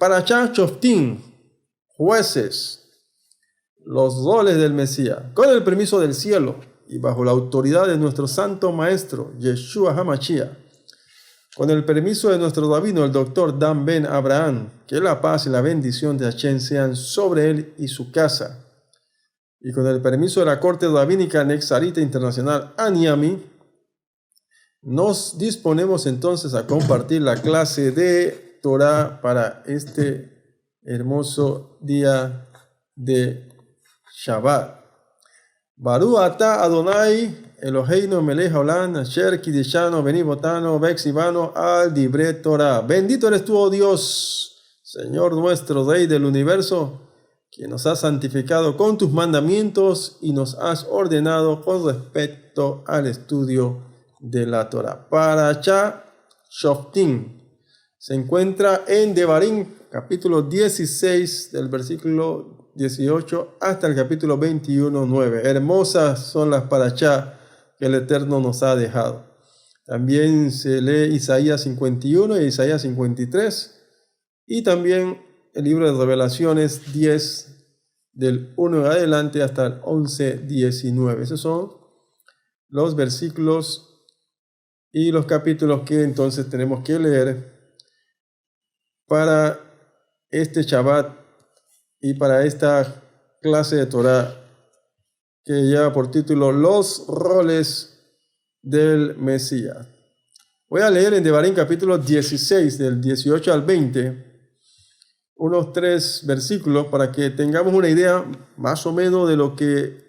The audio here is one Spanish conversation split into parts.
Parashá Shoftim, jueces, los roles del Mesías, con el permiso del cielo y bajo la autoridad de nuestro santo maestro, Yeshua HaMashiach, con el permiso de nuestro rabino, el doctor Dan Ben Abraham, que la paz y la bendición de Hashem sean sobre él y su casa, y con el permiso de la Corte Rabínica Nexarita Internacional Aniami, nos disponemos entonces a compartir la clase de Torah para este hermoso día de Shabbat. Baruch atah Adonai Eloheinu melech haolam asher kiddushanu benivotanu vexivanu al divrei Torah. Bendito eres tú, oh Dios, Señor nuestro, Rey del universo, que nos has santificado con tus mandamientos y nos has ordenado con respecto al estudio de la Torah. Parashá Shoftim se encuentra en Devarim, capítulo 16, del versículo 18 hasta el capítulo 21, 9. Hermosas son las parashá que el Eterno nos ha dejado. También se lee Isaías 51 y Isaías 53, y también el libro de Revelaciones 10, del 1 en adelante hasta el 11, 19. Esos son los versículos y los capítulos que entonces tenemos que leer para este Shabbat y para esta clase de Torah que lleva por título Los roles del Mesías. Voy a leer en Devarim capítulo 16, del 18 al 20, unos 3 versículos para que tengamos una idea más o menos de lo que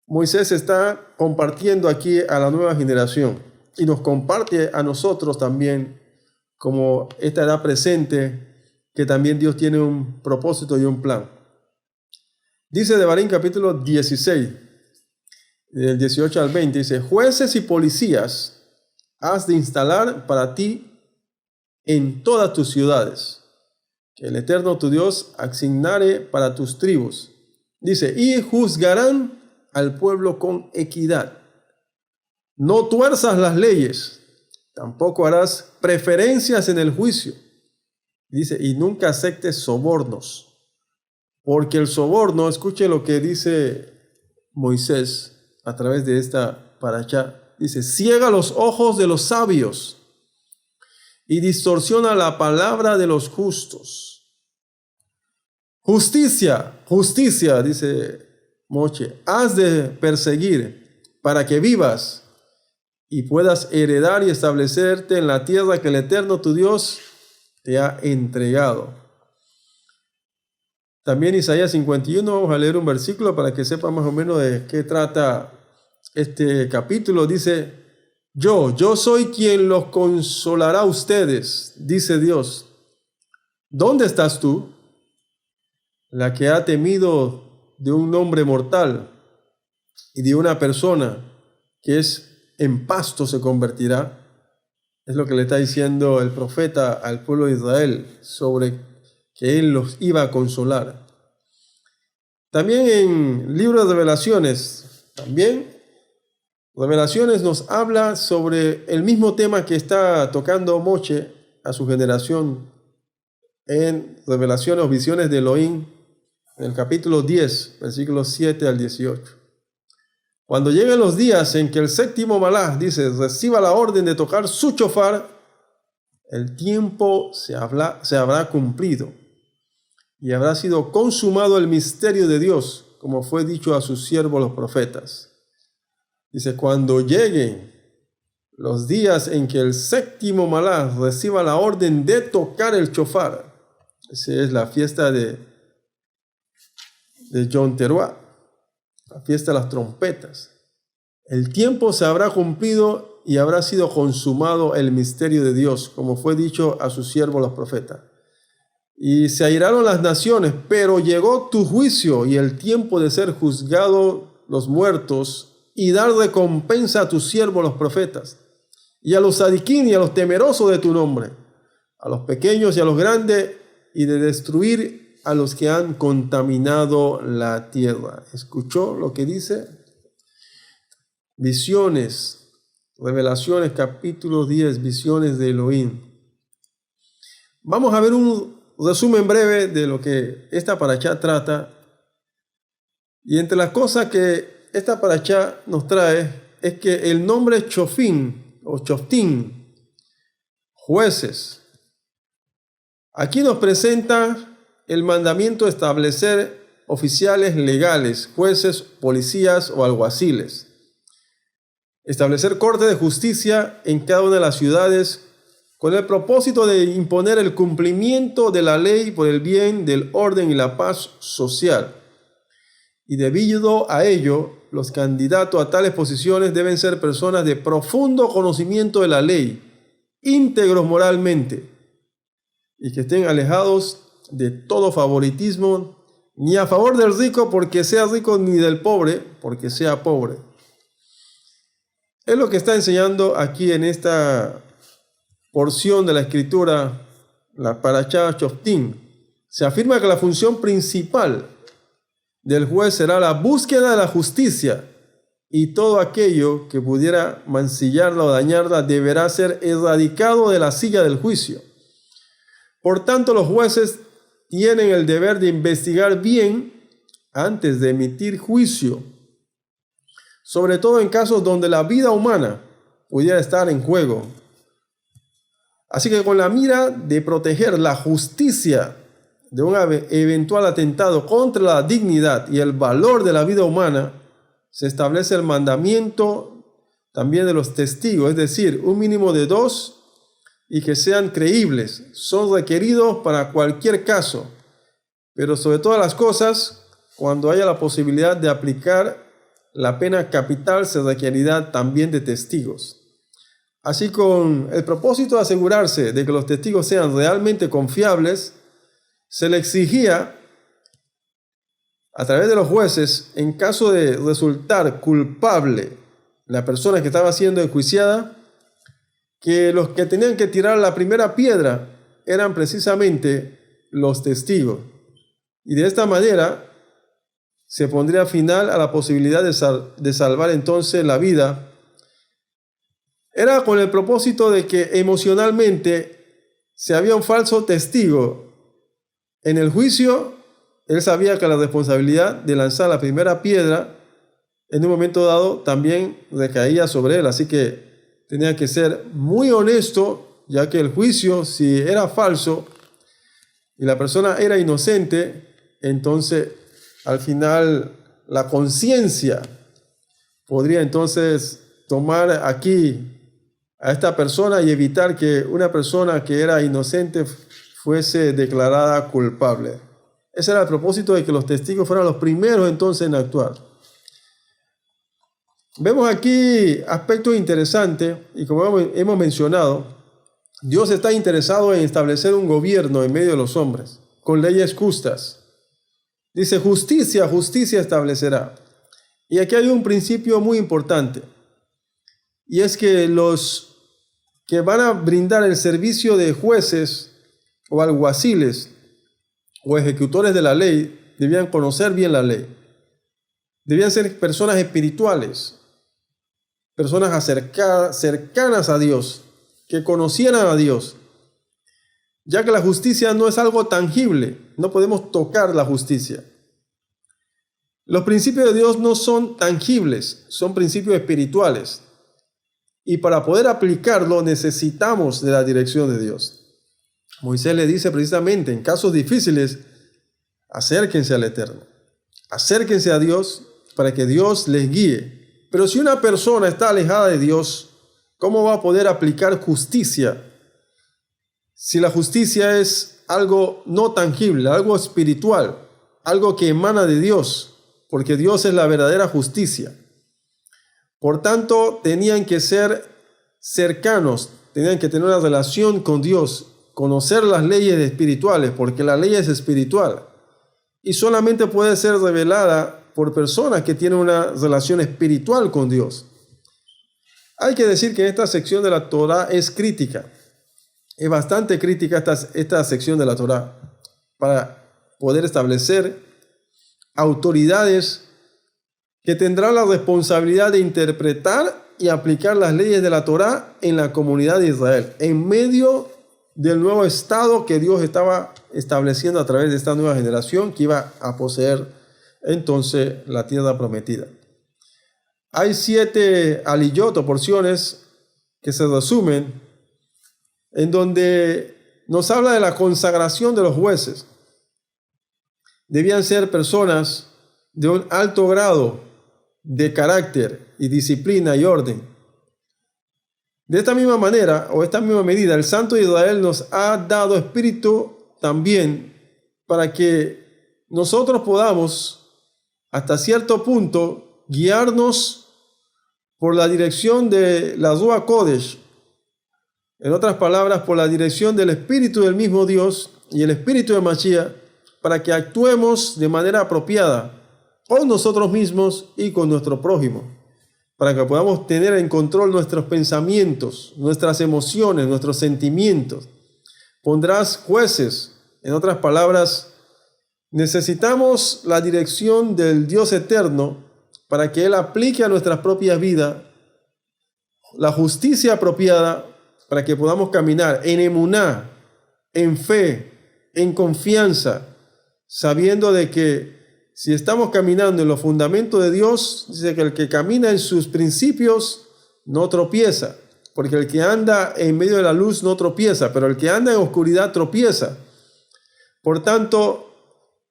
Moisés está compartiendo aquí a la nueva generación. Y nos comparte a nosotros también, como esta edad presente, que también Dios tiene un propósito y un plan. Dice Devarim capítulo 16, del 18 al 20, dice: jueces y policías has de instalar para ti en todas tus ciudades, que el Eterno tu Dios asignare para tus tribus. Dice: y juzgarán al pueblo con equidad. No tuerzas las leyes, tampoco harás preferencias en el juicio. Dice: y nunca aceptes sobornos, porque el soborno, escuche lo que dice Moisés a través de esta parashá, dice: ciega los ojos de los sabios y distorsiona la palabra de los justos. Justicia, dice Moshe, has de perseguir para que vivas y puedas heredar y establecerte en la tierra que el Eterno tu Dios te ha entregado. También Isaías 51, vamos a leer un versículo para que sepa más o menos de qué trata este capítulo. Dice: yo soy quien los consolará a ustedes, dice Dios. ¿Dónde estás tú? La que ha temido de un hombre mortal y de una persona que es en pasto se convertirá. Es lo que le está diciendo el profeta al pueblo de Israel sobre que él los iba a consolar. También en libro de Revelaciones nos habla sobre el mismo tema que está tocando Moshe a su generación en Revelaciones o Visiones de Elohim, en el capítulo 10, versículos 7 al 18. Cuando lleguen los días en que el séptimo malach, dice, reciba la orden de tocar su shofar, el tiempo se habrá cumplido y habrá sido consumado el misterio de Dios, como fue dicho a sus siervos los profetas. Dice: cuando lleguen los días en que el séptimo malach reciba la orden de tocar el shofar, esa es la fiesta de Yom Teruah, la fiesta de las trompetas. El tiempo se habrá cumplido y habrá sido consumado el misterio de Dios, como fue dicho a sus siervos los profetas. Y se airaron las naciones, pero llegó tu juicio y el tiempo de ser juzgado los muertos y dar recompensa a tus siervos los profetas, y a los sadiquín y a los temerosos de tu nombre, a los pequeños y a los grandes, y de destruir a los que han contaminado la tierra. ¿Escuchó lo que dice? Visiones, Revelaciones, capítulo 10, visiones de Elohim. Vamos a ver un resumen breve de lo que esta parashá trata. Y entre las cosas que esta parashá nos trae es que el nombre Shofim o Shoftim, jueces, aquí nos presenta el mandamiento de establecer oficiales legales, jueces, policías o alguaciles. Establecer corte de justicia en cada una de las ciudades con el propósito de imponer el cumplimiento de la ley por el bien del orden y la paz social. Y debido a ello, los candidatos a tales posiciones deben ser personas de profundo conocimiento de la ley, íntegros moralmente, y que estén alejados de todo favoritismo, ni a favor del rico porque sea rico, ni del pobre porque sea pobre. Es lo que está enseñando aquí en esta porción de la escritura, la parashá Shoftim. Se afirma que la función principal del juez será la búsqueda de la justicia, y todo aquello que pudiera mancillarla o dañarla deberá ser erradicado de la silla del juicio. Por tanto, los jueces tienen el deber de investigar bien antes de emitir juicio, sobre todo en casos donde la vida humana pudiera estar en juego. Así que con la mira de proteger la justicia de un eventual atentado contra la dignidad y el valor de la vida humana, se establece el mandamiento también de los testigos, es decir, un mínimo de 2 y que sean creíbles. Son requeridos para cualquier caso, pero sobre todas las cosas, cuando haya la posibilidad de aplicar la pena capital, se requerirá también de testigos. Así, con el propósito de asegurarse de que los testigos sean realmente confiables, se le exigía a través de los jueces, en caso de resultar culpable la persona que estaba siendo enjuiciada, que los que tenían que tirar la primera piedra eran precisamente los testigos. Y de esta manera se pondría final a la posibilidad de salvar entonces la vida. Era con el propósito de que emocionalmente, si había un falso testigo en el juicio, él sabía que la responsabilidad de lanzar la primera piedra en un momento dado también recaía sobre él. Así que tenía que ser muy honesto, ya que el juicio, si era falso y la persona era inocente, entonces al final la conciencia podría entonces tomar aquí a esta persona y evitar que una persona que era inocente fuese declarada culpable. Ese era el propósito, de que los testigos fueran los primeros entonces en actuar. Vemos aquí aspectos interesantes, y como hemos mencionado, Dios está interesado en establecer un gobierno en medio de los hombres, con leyes justas. Dice, justicia, justicia establecerá. Y aquí hay un principio muy importante, y es que los que van a brindar el servicio de jueces o alguaciles o ejecutores de la ley debían conocer bien la ley. Debían ser personas espirituales, personas cercanas a Dios, que conocieran a Dios, ya que la justicia no es algo tangible, no podemos tocar la justicia. Los principios de Dios no son tangibles, son principios espirituales. Y para poder aplicarlo necesitamos de la dirección de Dios. Moisés le dice precisamente, en casos difíciles, acérquense al Eterno, acérquense a Dios para que Dios les guíe. Pero si una persona está alejada de Dios, ¿cómo va a poder aplicar justicia? Si la justicia es algo no tangible, algo espiritual, algo que emana de Dios, porque Dios es la verdadera justicia. Por tanto, tenían que ser cercanos, tenían que tener una relación con Dios, conocer las leyes espirituales, porque la ley es espiritual y solamente puede ser revelada por personas que tienen una relación espiritual con Dios. Hay que decir que esta sección de la Torá es crítica, es bastante crítica esta sección de la Torá, para poder establecer autoridades que tendrán la responsabilidad de interpretar y aplicar las leyes de la Torá en la comunidad de Israel, en medio del nuevo estado que Dios estaba estableciendo a través de esta nueva generación que iba a poseer entonces la tierra prometida. Hay 7 aliyot o porciones que se resumen en donde nos habla de la consagración de los jueces. Debían ser personas de un alto grado de carácter y disciplina y orden. De esta misma manera, o esta misma medida, el Santo Israel nos ha dado espíritu también para que nosotros podamos, hasta cierto punto, guiarnos por la dirección de la Ruach Kodesh. En otras palabras, por la dirección del Espíritu del mismo Dios y el Espíritu de Mashiach, para que actuemos de manera apropiada con nosotros mismos y con nuestro prójimo, para que podamos tener en control nuestros pensamientos, nuestras emociones, nuestros sentimientos. Pondrás jueces. En otras palabras, necesitamos la dirección del Dios eterno para que Él aplique a nuestras propias vidas la justicia apropiada para que podamos caminar en emuná, en fe, en confianza, sabiendo de que si estamos caminando en los fundamentos de Dios, dice que el que camina en sus principios no tropieza, porque el que anda en medio de la luz no tropieza, pero el que anda en oscuridad tropieza. Por tanto,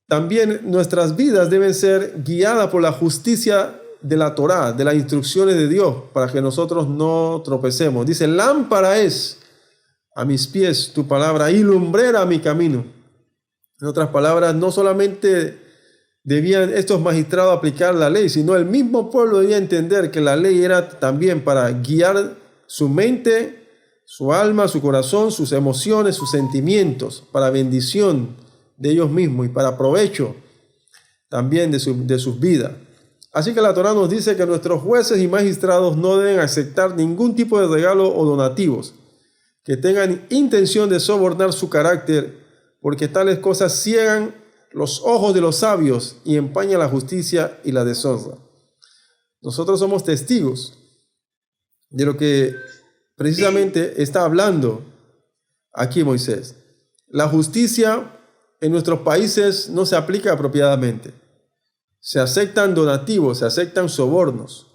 también nuestras vidas deben ser guiadas por la justicia de la Torá, de las instrucciones de Dios, para que nosotros no tropecemos. Dice, lámpara es a mis pies tu palabra y lumbrera a mi camino. En otras palabras, no solamente debían estos magistrados aplicar la ley, sino el mismo pueblo debía entender que la ley era también para guiar su mente, su alma, su corazón, sus emociones, sus sentimientos, para bendición de ellos mismos y para provecho también de sus vidas. Así que la Torá nos dice que nuestros jueces y magistrados no deben aceptar ningún tipo de regalo o donativos que tengan intención de sobornar su carácter, porque tales cosas ciegan los ojos de los sabios y empañan la justicia y la deshonra. Nosotros somos testigos de lo que precisamente está hablando aquí Moisés. La justicia en nuestros países no se aplica apropiadamente. Se aceptan donativos, se aceptan sobornos.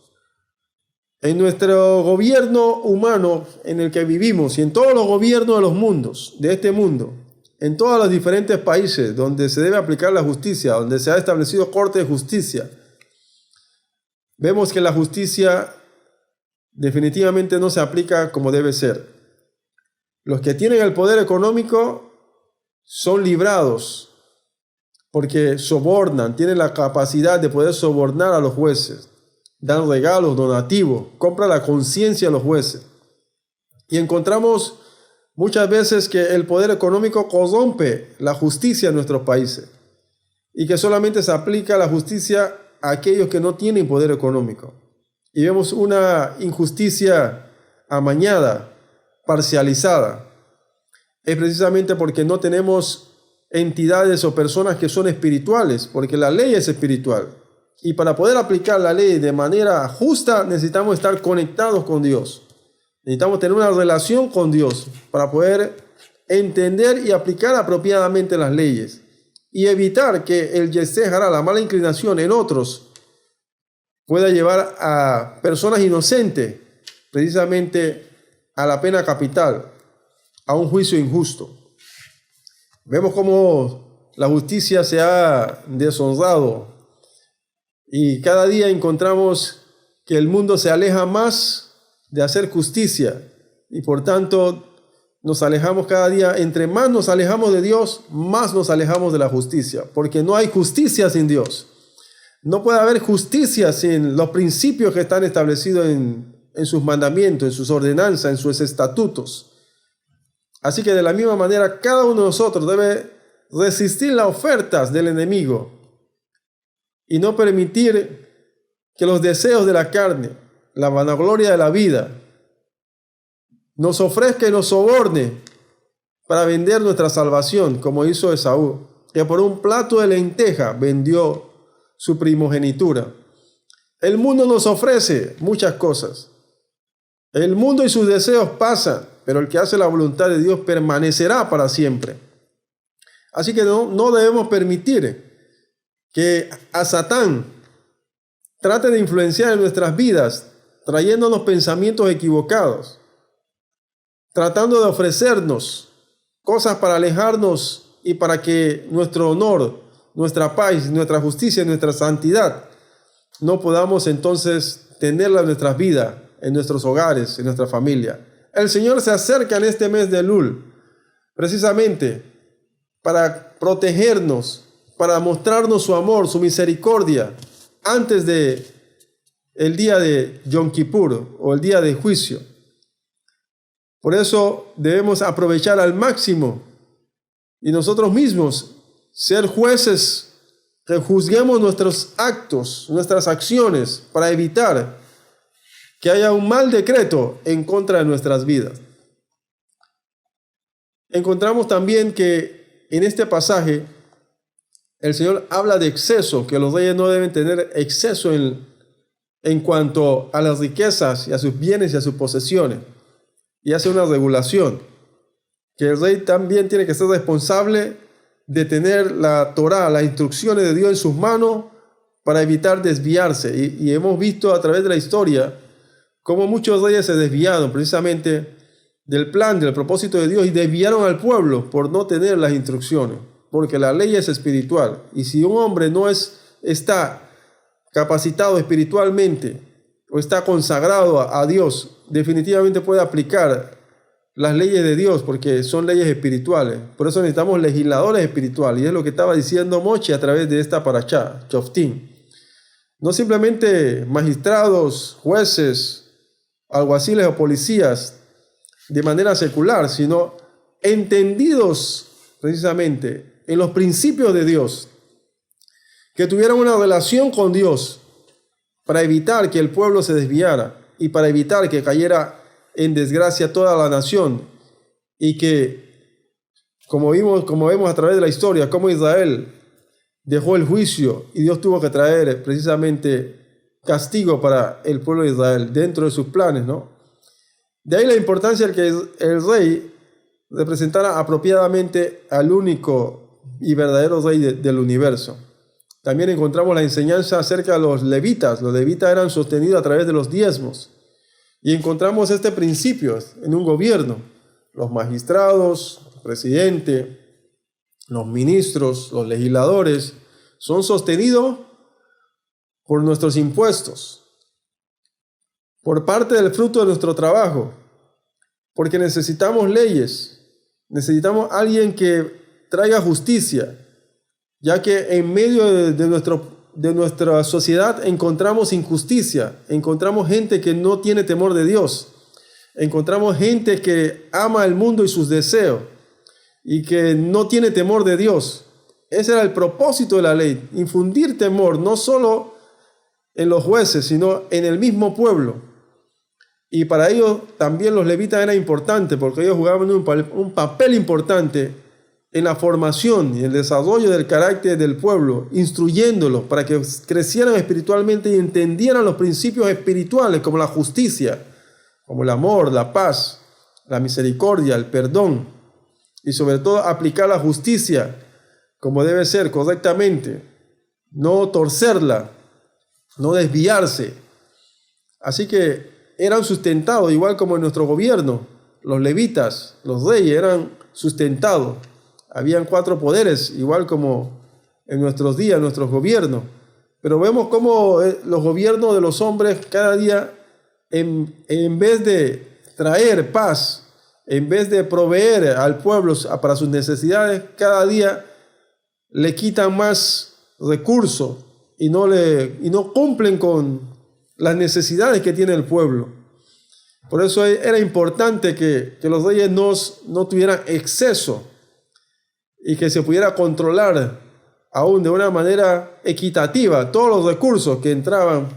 En nuestro gobierno humano en el que vivimos y en todos los gobiernos de los mundos, de este mundo, en todos los diferentes países donde se debe aplicar la justicia, donde se ha establecido corte de justicia, vemos que la justicia definitivamente no se aplica como debe ser. Los que tienen el poder económico son librados porque sobornan, tienen la capacidad de poder sobornar a los jueces, dan regalos, donativos, compran la conciencia a los jueces. Y encontramos muchas veces que el poder económico corrompe la justicia en nuestros países y que solamente se aplica la justicia a aquellos que no tienen poder económico. Y vemos una injusticia amañada, parcializada. Es precisamente porque no tenemos entidades o personas que son espirituales, porque la ley es espiritual. Y para poder aplicar la ley de manera justa necesitamos estar conectados con Dios. Necesitamos tener una relación con Dios para poder entender y aplicar apropiadamente las leyes y evitar que el yeseh hará, la mala inclinación en otros, pueda llevar a personas inocentes precisamente a la pena capital, a un juicio injusto. Vemos cómo la justicia se ha deshonrado y cada día encontramos que el mundo se aleja más de hacer justicia y por tanto nos alejamos cada día. Entre más nos alejamos de Dios, más nos alejamos de la justicia, porque no hay justicia sin Dios. No puede haber justicia sin los principios que están establecidos en sus mandamientos, en sus ordenanzas, en sus estatutos. Así que de la misma manera, cada uno de nosotros debe resistir las ofertas del enemigo y no permitir que los deseos de la carne, la vanagloria de la vida, nos ofrezca y nos soborne para vender nuestra salvación, como hizo Esaú, que por un plato de lenteja vendió su primogenitura. El mundo nos ofrece muchas cosas. El mundo y sus deseos pasan, pero el que hace la voluntad de Dios permanecerá para siempre. Así que no debemos permitir que a Satán trate de influenciar en nuestras vidas, trayéndonos pensamientos equivocados, tratando de ofrecernos cosas para alejarnos y para que nuestro honor, nuestra paz, nuestra justicia, nuestra santidad no podamos entonces tenerla en nuestras vidas, en nuestros hogares, en nuestra familia. El Señor se acerca en este mes de Elul, precisamente para protegernos, para mostrarnos su amor, su misericordia, antes de el día de Yom Kippur o el día de juicio. Por eso debemos aprovechar al máximo y nosotros mismos ser jueces que juzguemos nuestros actos, nuestras acciones, para evitar que haya un mal decreto en contra de nuestras vidas. Encontramos también que en este pasaje el Señor habla de exceso, que los reyes no deben tener exceso en cuanto a las riquezas y a sus bienes y a sus posesiones. Y hace una regulación, que el rey también tiene que ser responsable de tener la Torá, las instrucciones de Dios en sus manos para evitar desviarse. Y hemos visto a través de la historia cómo muchos reyes se desviaron precisamente del plan, del propósito de Dios y desviaron al pueblo por no tener las instrucciones, porque la ley es espiritual. Y si un hombre no está capacitado espiritualmente o está consagrado a Dios, definitivamente puede aplicar las leyes de Dios, porque son leyes espirituales. Por eso necesitamos legisladores espirituales, y es lo que estaba diciendo Moshe a través de esta parashá, Shoftim. No simplemente magistrados, jueces, alguaciles o policías de manera secular, sino entendidos precisamente en los principios de Dios, que tuvieran una relación con Dios para evitar que el pueblo se desviara y para evitar que cayera en desgracia toda la nación, y que, como vemos a través de la historia, cómo Israel dejó el juicio y Dios tuvo que traer precisamente castigo para el pueblo de Israel dentro de sus planes, ¿no? De ahí la importancia de que el rey representara apropiadamente al único y verdadero rey del universo. También encontramos la enseñanza acerca de los levitas. Los levitas eran sostenidos a través de los diezmos. Y encontramos este principio en un gobierno. Los magistrados, el presidente, los ministros, los legisladores son sostenidos por nuestros impuestos, por parte del fruto de nuestro trabajo, porque necesitamos leyes, necesitamos alguien que traiga justicia, ya que en medio de nuestra sociedad encontramos injusticia, encontramos gente que no tiene temor de Dios, encontramos gente que ama el mundo y sus deseos y que no tiene temor de Dios. Ese era el propósito de la ley, infundir temor no solo en los jueces, sino en el mismo pueblo. Y para ellos también los levitas eran importantes, porque ellos jugaban un papel importante en la formación y el desarrollo del carácter del pueblo, instruyéndolos para que crecieran espiritualmente y entendieran los principios espirituales como la justicia, como el amor, la paz, la misericordia, el perdón, y sobre todo aplicar la justicia como debe ser correctamente, no torcerla, no desviarse. Así que eran sustentados, igual como en nuestro gobierno, los levitas, los reyes eran sustentados. Habían 4 poderes, igual como en nuestros días, en nuestros gobiernos. Pero vemos cómo los gobiernos de los hombres cada día, en vez de traer paz, en vez de proveer al pueblo para sus necesidades, cada día le quitan más recursos y no cumplen con las necesidades que tiene el pueblo. Por eso era importante que los reyes no tuvieran exceso y que se pudiera controlar aún de una manera equitativa todos los recursos que entraban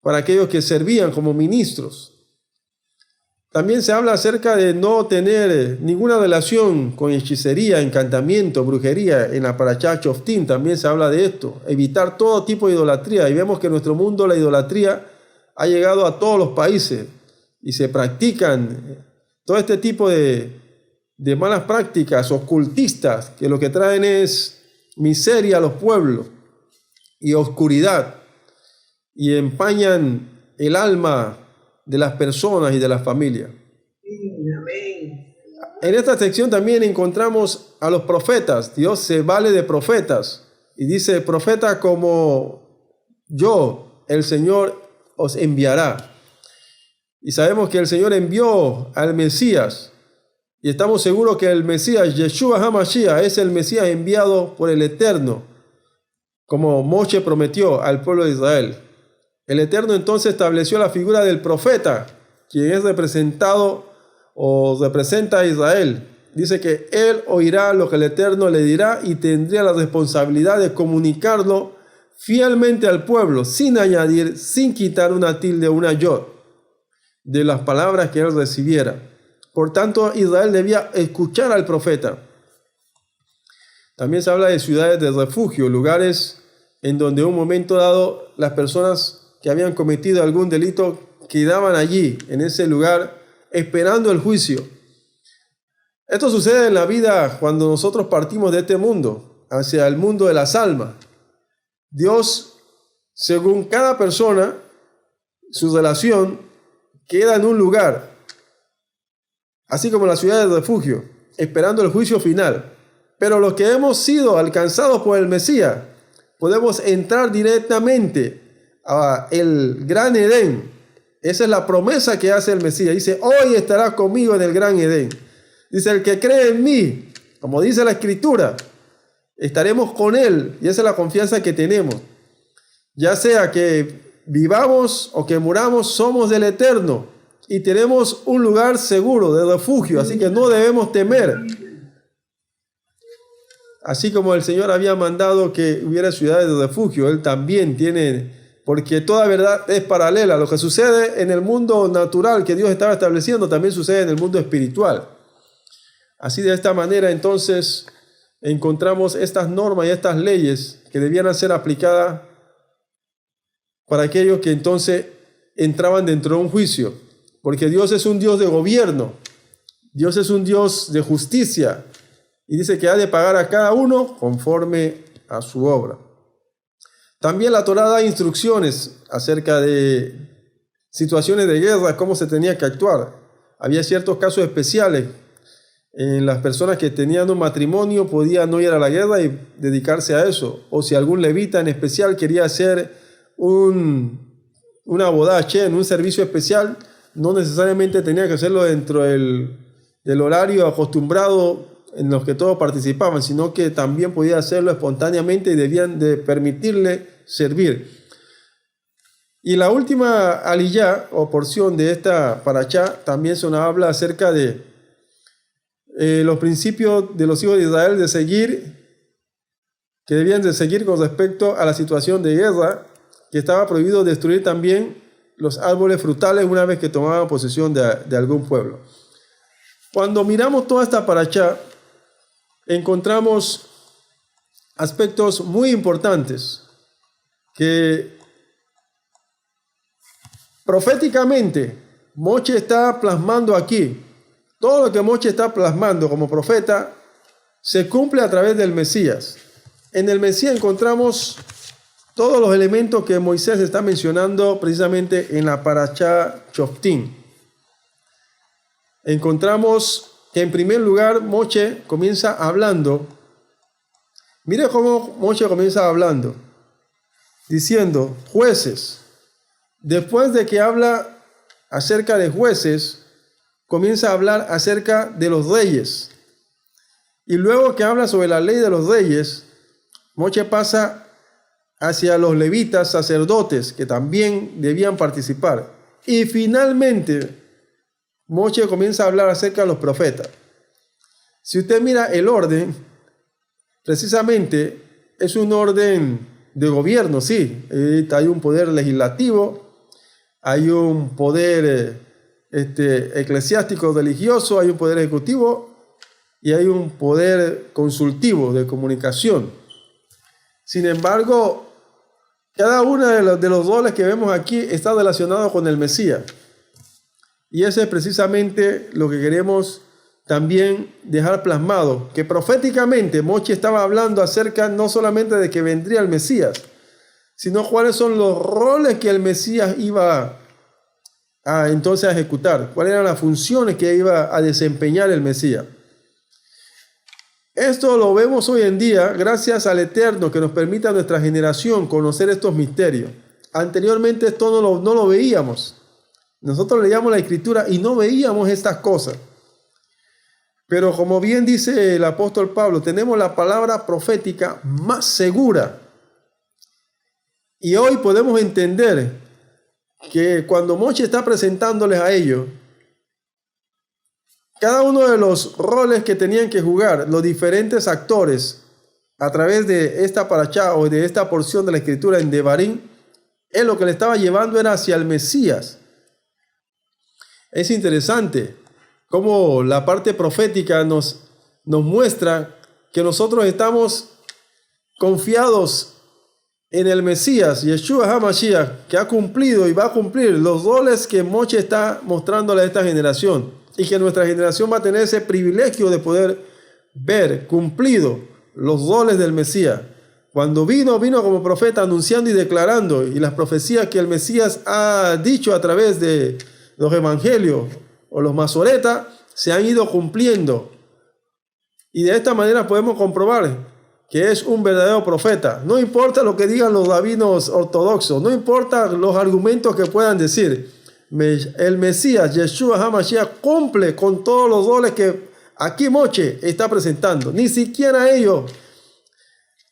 para aquellos que servían como ministros. También se habla acerca de no tener ninguna relación con hechicería, encantamiento, brujería. En la parashá Shoftim también se habla de esto. Evitar todo tipo de idolatría. Y vemos que en nuestro mundo la idolatría ha llegado a todos los países y se practican todo este tipo de malas prácticas ocultistas que lo que traen es miseria a los pueblos y oscuridad y empañan el alma de las personas y de las familias. Amén. En esta sección también encontramos a los profetas. Dios se vale de profetas y dice: profeta como yo, el Señor os enviará. Y sabemos que el Señor envió al Mesías. Y estamos seguros que el Mesías, Yeshua HaMashiach, es el Mesías enviado por el Eterno, como Moshe prometió al pueblo de Israel. El Eterno entonces estableció la figura del profeta, quien es representado o representa a Israel. Dice que él oirá lo que el Eterno le dirá y tendría la responsabilidad de comunicarlo fielmente al pueblo, sin añadir, sin quitar una tilde o una yod de las palabras que él recibiera. Por tanto, Israel debía escuchar al profeta. También se habla de ciudades de refugio, lugares en donde en un momento dado las personas que habían cometido algún delito quedaban allí, en ese lugar, esperando el juicio. Esto sucede en la vida cuando nosotros partimos de este mundo hacia el mundo de las almas. Dios, según cada persona, su relación queda en un lugar, así como la ciudad de refugio, esperando el juicio final. Pero los que hemos sido alcanzados por el Mesías, podemos entrar directamente a el gran Edén. Esa es la promesa que hace el Mesías. Dice: hoy estarás conmigo en el gran Edén. Dice: el que cree en mí, como dice la Escritura, estaremos con él. Y esa es la confianza que tenemos. Ya sea que vivamos o que muramos, somos del Eterno y tenemos un lugar seguro de refugio, así que no debemos temer. Así como el Señor había mandado que hubiera ciudades de refugio, Él también tiene, porque toda verdad es paralela. Lo que sucede en el mundo natural que Dios estaba estableciendo también sucede en el mundo espiritual. Así, de esta manera entonces encontramos estas normas y estas leyes que debían ser aplicadas para aquellos que entonces entraban dentro de un juicio, porque Dios es un Dios de gobierno, Dios es un Dios de justicia, y dice que ha de pagar a cada uno conforme a su obra. También la Torá da instrucciones acerca de situaciones de guerra, cómo se tenía que actuar. Había ciertos casos especiales en las personas que tenían un matrimonio, podían no ir a la guerra y dedicarse a eso, o si algún levita en especial quería hacer una boda en un servicio especial, no necesariamente tenía que hacerlo dentro del horario acostumbrado en los que todos participaban, sino que también podía hacerlo espontáneamente y debían de permitirle servir. Y la última aliyá o porción de esta parashá también se nos habla acerca de los principios de los hijos de Israel que debían de seguir con respecto a la situación de guerra, que estaba prohibido destruir también los árboles frutales una vez que tomaban posesión de algún pueblo. Cuando miramos toda esta parashá, encontramos aspectos muy importantes que proféticamente Moshe está plasmando aquí. Todo lo que Moshe está plasmando como profeta se cumple a través del Mesías. En el Mesías encontramos todos los elementos que Moisés está mencionando precisamente en la parashá Shoftim. Encontramos que en primer lugar Moshe comienza hablando. Mire cómo Moshe comienza hablando, diciendo jueces. Después de que habla acerca de jueces, comienza a hablar acerca de los reyes. Y luego que habla sobre la ley de los reyes, Moshe pasa hacia los levitas, sacerdotes, que también debían participar. Y finalmente, Moshe comienza a hablar acerca de los profetas. Si usted mira el orden, precisamente es un orden de gobierno, sí. Hay un poder legislativo, hay un poder eclesiástico religioso, hay un poder ejecutivo y hay un poder consultivo de comunicación. Sin embargo, cada uno de los roles que vemos aquí está relacionado con el Mesías. Y ese es precisamente lo que queremos también dejar plasmado, que proféticamente Moche estaba hablando acerca no solamente de que vendría el Mesías, sino cuáles son los roles que el Mesías iba entonces a ejecutar, cuáles eran las funciones que iba a desempeñar el Mesías. Esto lo vemos hoy en día gracias al Eterno que nos permite a nuestra generación conocer estos misterios. Anteriormente esto no lo veíamos. Nosotros leíamos la Escritura y no veíamos estas cosas. Pero como bien dice el apóstol Pablo, tenemos la palabra profética más segura. Y hoy podemos entender que cuando Moche está presentándoles a ellos, cada uno de los roles que tenían que jugar los diferentes actores a través de esta parashá o de esta porción de la Escritura en Devarim, es lo que le estaba llevando era hacia el Mesías. Es interesante cómo la parte profética nos muestra que nosotros estamos confiados en el Mesías, Yeshua HaMashiach, que ha cumplido y va a cumplir los roles que Moche está mostrándole a esta generación, y que nuestra generación va a tener ese privilegio de poder ver cumplido los roles del Mesías. Cuando vino como profeta anunciando y declarando, y las profecías que el Mesías ha dicho a través de los evangelios o los masoretas se han ido cumpliendo. Y de esta manera podemos comprobar que es un verdadero profeta. No importa lo que digan los rabinos ortodoxos, no importa los argumentos que puedan decir. El Mesías, Yeshua HaMashiach, cumple con todos los roles que aquí Moche está presentando. Ni siquiera ellos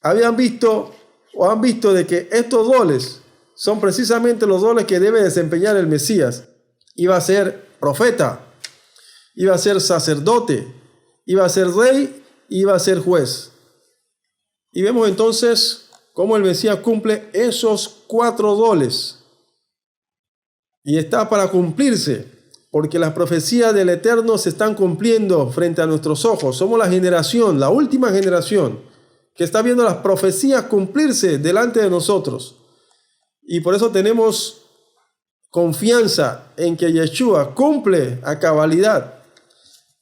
habían visto o han visto de que estos roles son precisamente los roles que debe desempeñar el Mesías. Iba a ser profeta, iba a ser sacerdote, iba a ser rey, iba a ser juez. Y vemos entonces cómo el Mesías cumple esos 4 roles. Y está para cumplirse, porque las profecías del Eterno se están cumpliendo frente a nuestros ojos. Somos la generación, la última generación, que está viendo las profecías cumplirse delante de nosotros. Y por eso tenemos confianza en que Yeshua cumple a cabalidad.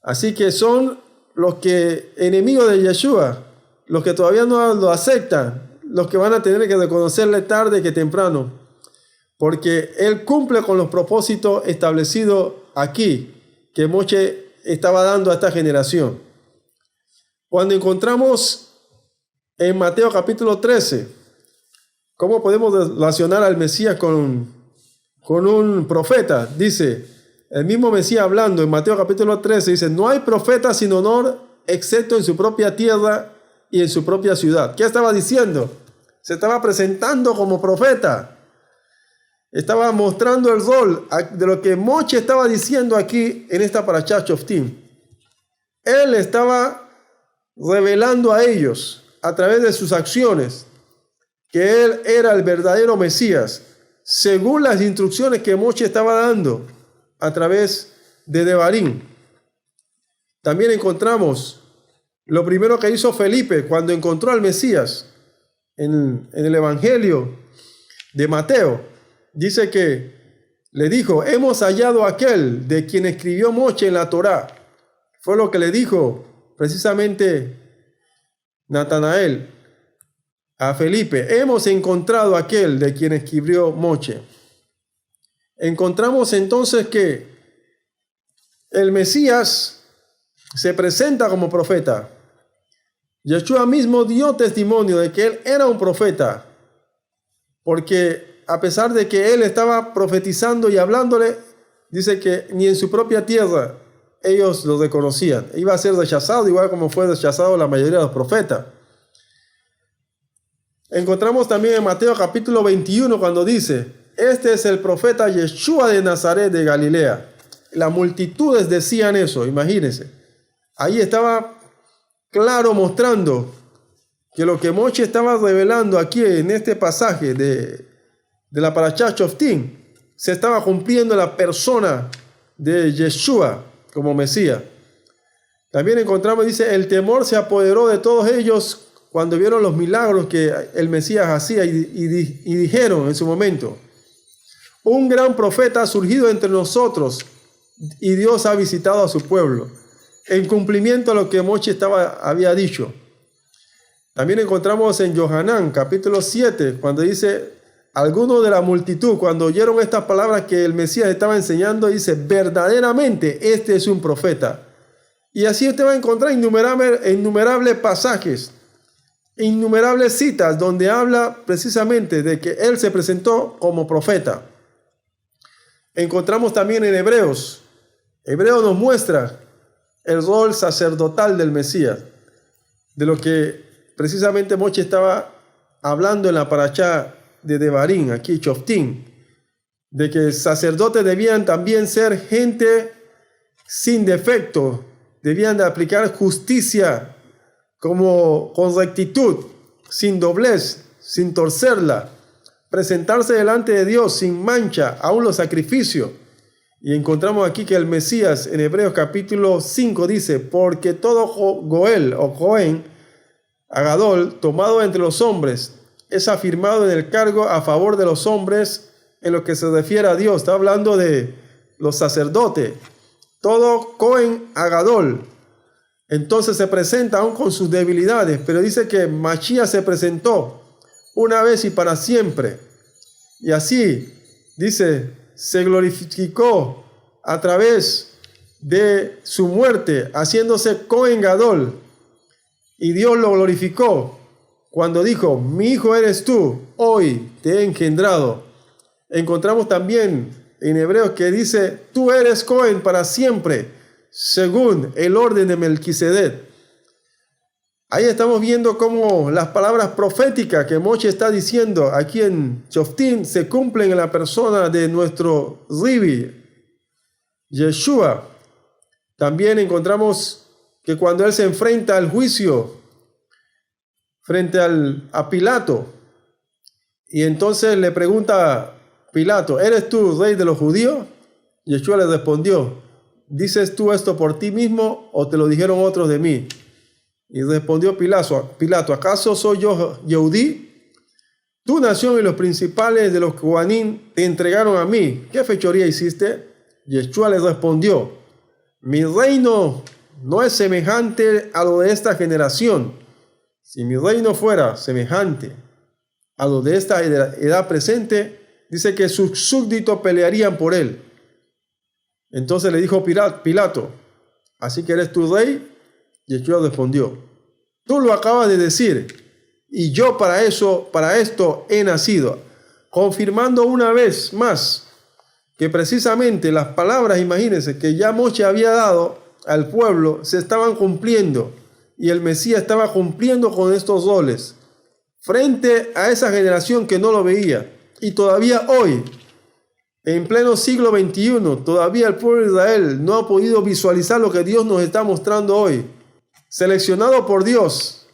Así que son los que enemigos de Yeshua, los que todavía no lo aceptan, los que van a tener que reconocerle tarde que temprano, porque Él cumple con los propósitos establecidos aquí, que Moche estaba dando a esta generación. Cuando encontramos en Mateo capítulo 13, ¿cómo podemos relacionar al Mesías con un profeta? Dice, el mismo Mesías hablando en Mateo capítulo 13, dice, no hay profeta sin honor, excepto en su propia tierra y en su propia ciudad. ¿Qué estaba diciendo? Se estaba presentando como profeta. Estaba mostrando el rol de lo que Moche estaba diciendo aquí en esta parashá Shoftim. Él estaba revelando a ellos a través de sus acciones que él era el verdadero Mesías, según las instrucciones que Moche estaba dando a través de Devarim. También encontramos lo primero que hizo Felipe cuando encontró al Mesías en el Evangelio de Mateo. Dice que le dijo, hemos hallado a aquel de quien escribió Moche en la Torá. Fue lo que le dijo precisamente Natanael a Felipe. Hemos encontrado a aquel de quien escribió Moche. Encontramos entonces que el Mesías se presenta como profeta. Yeshua mismo dio testimonio de que él era un profeta, porque a pesar de que él estaba profetizando y hablándole, dice que ni en su propia tierra ellos lo reconocían. Iba a ser rechazado igual como fue rechazado la mayoría de los profetas. Encontramos también en Mateo capítulo 21 cuando dice, este es el profeta Yeshua de Nazaret de Galilea. Las multitudes decían eso, imagínense. Ahí estaba claro mostrando que lo que Moche estaba revelando aquí en este pasaje de la parashá Shoftim se estaba cumpliendo en la persona de Yeshua como Mesías. También encontramos, dice, el temor se apoderó de todos ellos cuando vieron los milagros que el Mesías hacía y dijeron en su momento, un gran profeta ha surgido entre nosotros y Dios ha visitado a su pueblo, en cumplimiento a lo que Moshe había dicho. También encontramos en Yohanan, capítulo 7, cuando dice, algunos de la multitud, cuando oyeron estas palabras que el Mesías estaba enseñando, dice, verdaderamente este es un profeta. Y así usted va a encontrar innumerables pasajes, innumerables citas, donde habla precisamente de que él se presentó como profeta. Encontramos también en Hebreos. Hebreos nos muestra el rol sacerdotal del Mesías, de lo que precisamente Moshe estaba hablando en la parashá de Devarim, aquí Shoftim, de que sacerdotes debían también ser gente sin defecto, debían de aplicar justicia con rectitud, sin doblez, sin torcerla, presentarse delante de Dios sin mancha, aún los sacrificios. Y encontramos aquí que el Mesías en Hebreos capítulo 5 dice, porque todo Goel o Cohen, Agadol, tomado entre los hombres, es afirmado en el cargo a favor de los hombres en lo que se refiere a Dios. Está hablando de los sacerdotes. Todo Cohen Agadol. Entonces se presenta aún con sus debilidades, pero dice que Mashiach se presentó una vez y para siempre. Y así, dice, se glorificó a través de su muerte, haciéndose Cohen Gadol. Y Dios lo glorificó cuando dijo, mi hijo eres tú, hoy te he engendrado. Encontramos también en Hebreos que dice, tú eres Cohen para siempre, según el orden de Melquisedec. Ahí estamos viendo cómo las palabras proféticas que Moshe está diciendo aquí en Shoftim se cumplen en la persona de nuestro Ribi, Yeshua. También encontramos que cuando él se enfrenta al juicio frente a Pilato, y entonces le pregunta a Pilato, ¿eres tú rey de los judíos? Yeshua le respondió, ¿dices tú esto por ti mismo o te lo dijeron otros de mí? Y respondió Pilato, ¿acaso soy yo Yehudí? Tu nación y los principales de los Kohanim te entregaron a mí. ¿Qué fechoría hiciste? Yeshua le respondió, mi reino no es semejante a lo de esta generación. Si mi reino fuera semejante a lo de esta edad presente, dice que sus súbditos pelearían por él. Entonces le dijo Pilato, ¿así que eres tu rey? Yeshua respondió, tú lo acabas de decir, y yo para esto he nacido, confirmando una vez más que precisamente las palabras, imagínense, que ya Moshe había dado al pueblo, se estaban cumpliendo, y el Mesías estaba cumpliendo con estos roles, frente a esa generación que no lo veía, y todavía hoy, en pleno siglo XXI, todavía el pueblo de Israel no ha podido visualizar lo que Dios nos está mostrando hoy. Seleccionado por Dios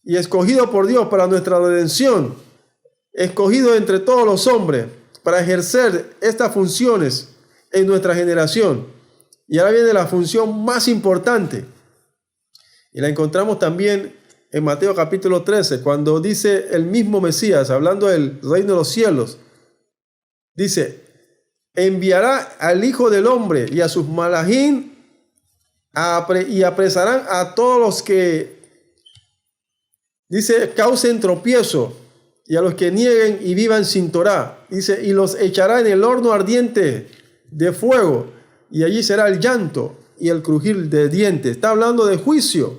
y escogido por Dios para nuestra redención, escogido entre todos los hombres para ejercer estas funciones en nuestra generación. Y ahora viene la función más importante, y la encontramos también en Mateo capítulo 13, cuando dice el mismo Mesías, hablando del reino de los cielos, dice, enviará al Hijo del Hombre y a sus malachim y apresarán a todos los que, dice, causen tropiezo, y a los que nieguen y vivan sin Torá, dice, y los echará en el horno ardiente de fuego, y allí será el llanto y el crujir de dientes. Está hablando de juicio.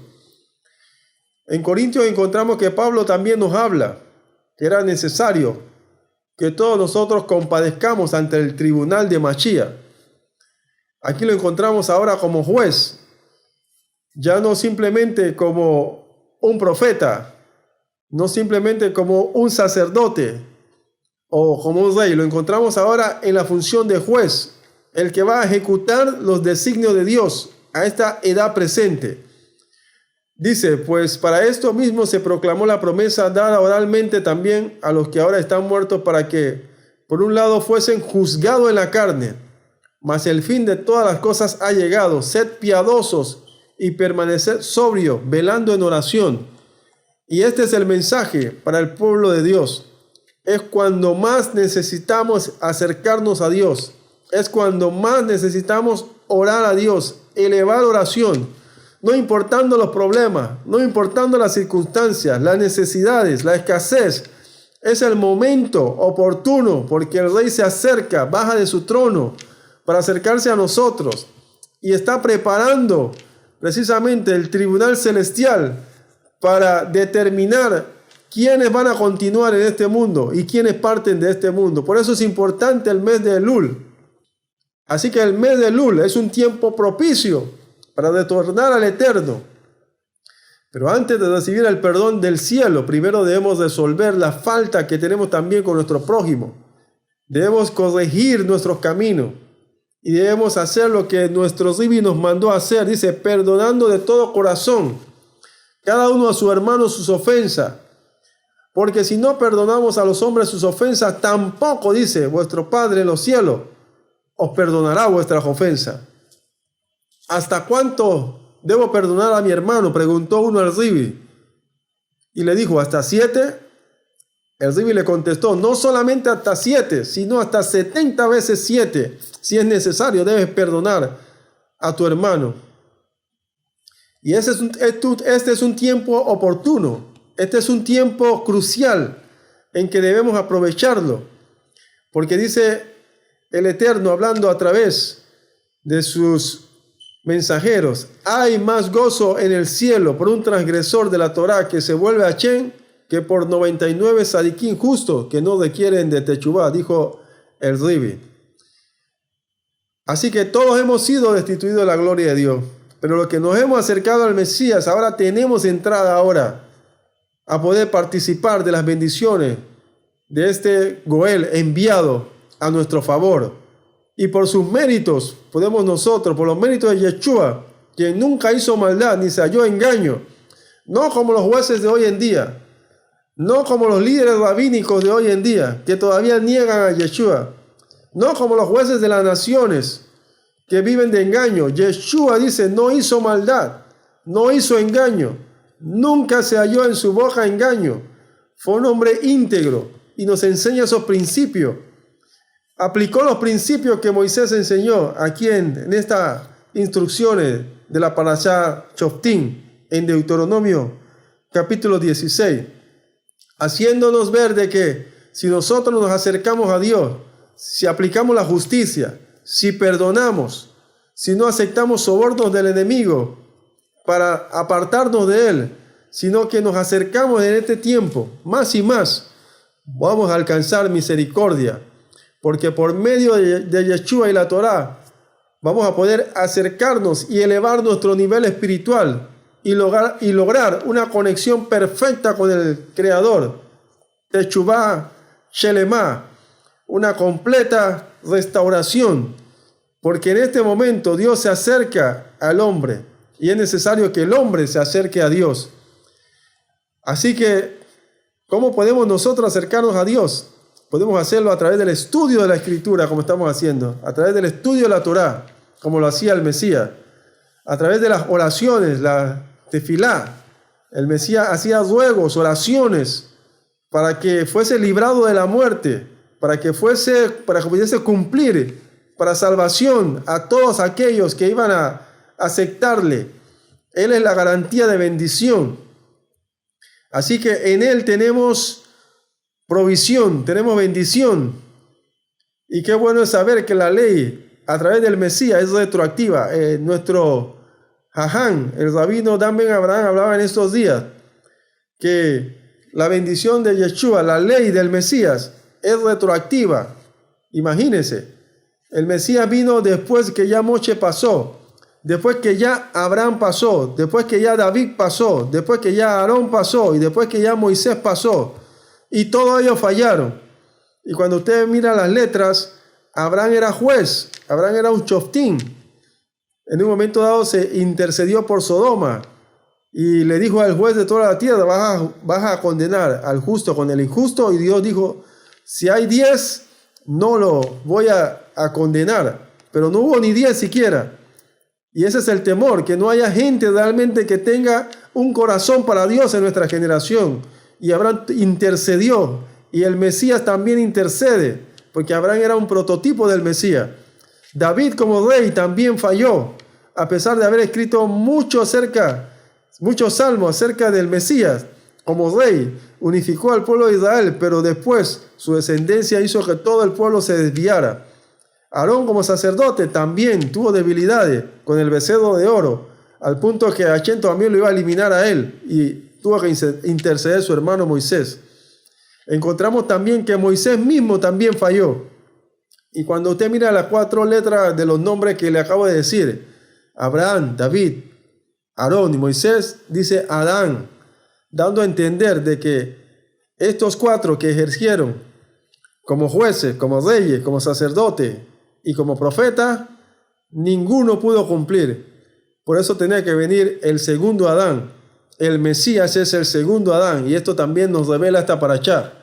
En Corintios encontramos que Pablo también nos habla que era necesario que todos nosotros compadezcamos ante el tribunal de Mashiach. Aquí lo encontramos ahora como juez, ya no simplemente como un profeta, no simplemente como un sacerdote o como un rey. Lo encontramos ahora en la función de juez, el que va a ejecutar los designios de Dios a esta edad presente. Dice, pues para esto mismo se proclamó la promesa dada oralmente también a los que ahora están muertos, para que, por un lado, fuesen juzgados en la carne, mas el fin de todas las cosas ha llegado. Sed piadosos y permaneced sobrios, velando en oración. Y este es el mensaje para el pueblo de Dios. Es cuando más necesitamos acercarnos a Dios. Es cuando más necesitamos orar a Dios, elevar oración, no importando los problemas, no importando las circunstancias, las necesidades, la escasez. Es el momento oportuno porque el Rey se acerca, baja de su trono para acercarse a nosotros y está preparando precisamente el tribunal celestial para determinar quiénes van a continuar en este mundo y quiénes parten de este mundo. Por eso es importante el mes de Elul. Así que el mes de Elul es un tiempo propicio para retornar al Eterno. Pero antes de recibir el perdón del cielo, primero debemos resolver la falta que tenemos también con nuestro prójimo. Debemos corregir nuestros caminos y debemos hacer lo que nuestro Rabbi nos mandó a hacer. Dice, perdonando de todo corazón, cada uno a su hermano sus ofensas. Porque si no perdonamos a los hombres sus ofensas, tampoco, dice, vuestro Padre en los cielos os perdonará vuestras ofensas. ¿Hasta cuánto debo perdonar a mi hermano?, preguntó uno al Rabbi. Y le dijo, ¿hasta 7? El Rabbi le contestó, no solamente hasta 7, sino hasta 70 veces 7. Si es necesario, debes perdonar a tu hermano. Y este es un tiempo oportuno. Este es un tiempo crucial en que debemos aprovecharlo. Porque dice el Eterno, hablando a través de sus mensajeros, hay más gozo en el cielo por un transgresor de la Torá que se vuelve a Hashem que por 99 sadiquín justos que no requieren de techubá, dijo el Rabbi. Así que todos hemos sido destituidos de la gloria de Dios, pero los que nos hemos acercado al Mesías, ahora tenemos entrada ahora a poder participar de las bendiciones de este Goel enviado a nuestro favor. Y por sus méritos podemos nosotros, por los méritos de Yeshua, quien nunca hizo maldad ni se halló engaño, no como los jueces de hoy en día, no como los líderes rabínicos de hoy en día, que todavía niegan a Yeshua, no como los jueces de las naciones que viven de engaño. Yeshua dice, no hizo maldad, no hizo engaño, nunca se halló en su boca engaño. Fue un hombre íntegro y nos enseña esos principios. Aplicó los principios que Moisés enseñó aquí en estas instrucciones de la Parashá Shoftim en Deuteronomio capítulo 16, haciéndonos ver de que si nosotros nos acercamos a Dios, si aplicamos la justicia, si perdonamos, si no aceptamos sobornos del enemigo para apartarnos de él, sino que nos acercamos en este tiempo más y más, vamos a alcanzar misericordia, porque por medio de Yeshua y la Torá vamos a poder acercarnos y elevar nuestro nivel espiritual y lograr una conexión perfecta con el Creador, Teshuvá Shelemá, una completa restauración, porque en este momento Dios se acerca al hombre y es necesario que el hombre se acerque a Dios. Así que, ¿cómo podemos nosotros acercarnos a Dios? Podemos hacerlo a través del estudio de la Escritura, como estamos haciendo, a través del estudio de la Torá, como lo hacía el Mesías, a través de las oraciones, la tefilá. El Mesías hacía ruegos, oraciones, para que fuese librado de la muerte, para que pudiese cumplir para salvación a todos aquellos que iban a aceptarle. Él es la garantía de bendición. Así que en Él tenemos provisión, tenemos bendición. Y qué bueno es saber que la ley a través del Mesías es retroactiva. Nuestro Jaján, el rabino Dan Ben Abraham, hablaba en estos días que la bendición de Yeshua, la ley del Mesías, es retroactiva. Imagínense, el Mesías vino después que ya Moshe pasó, después que ya Abraham pasó, después que ya David pasó, después que ya Aarón pasó y después que ya Moisés pasó. Y todos ellos fallaron. Y cuando ustedes miran las letras, Abraham era juez, Abraham era un shoftim. En un momento dado se intercedió por Sodoma y le dijo al juez de toda la tierra, vas a condenar al justo con el injusto. Y Dios dijo, si hay 10, no lo voy a condenar. Pero no hubo ni 10 siquiera. Y ese es el temor, que no haya gente realmente que tenga un corazón para Dios en nuestra generación. Y Abraham intercedió, y el Mesías también intercede, porque Abraham era un prototipo del Mesías. David como rey también falló, a pesar de haber escrito muchos salmos acerca del Mesías. Como rey, unificó al pueblo de Israel, pero después su descendencia hizo que todo el pueblo se desviara. Aarón como sacerdote también tuvo debilidades con el becerro de oro, al punto que Hashem también lo iba a eliminar a él y tuvo que interceder su hermano Moisés. Encontramos también que Moisés mismo también falló. Y cuando usted mira las 4 letras de los nombres que le acabo de decir, Abraham, David, Aarón y Moisés, dice Adán, dando a entender de que estos 4 que ejercieron como jueces, como reyes, como sacerdotes y como profetas, ninguno pudo cumplir. Por eso tenía que venir el segundo Adán. El Mesías es el segundo Adán, y esto también nos revela esta parashá.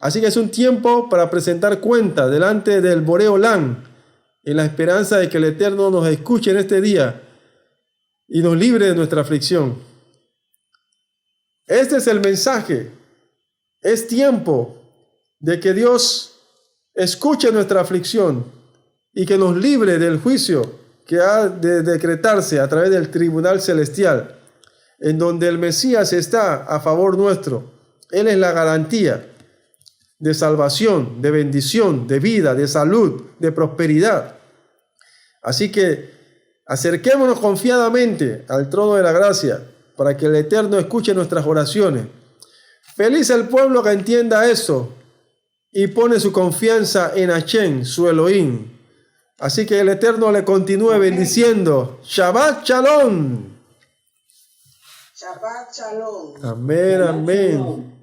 Así que es un tiempo para presentar cuenta delante del Boré Olam, en la esperanza de que el Eterno nos escuche en este día y nos libre de nuestra aflicción. Este es el mensaje. Es tiempo de que Dios escuche nuestra aflicción y que nos libre del juicio que ha de decretarse a través del tribunal celestial, en donde el Mesías está a favor nuestro. Él es la garantía de salvación, de bendición, de vida, de salud, de prosperidad. Así que acerquémonos confiadamente al trono de la gracia para que el Eterno escuche nuestras oraciones. Feliz el pueblo que entienda eso y pone su confianza en Hashem, su Elohim. Así que el Eterno le continúe bendiciendo. Shabbat Shalom. Shabbat Shalom. Amén, amén.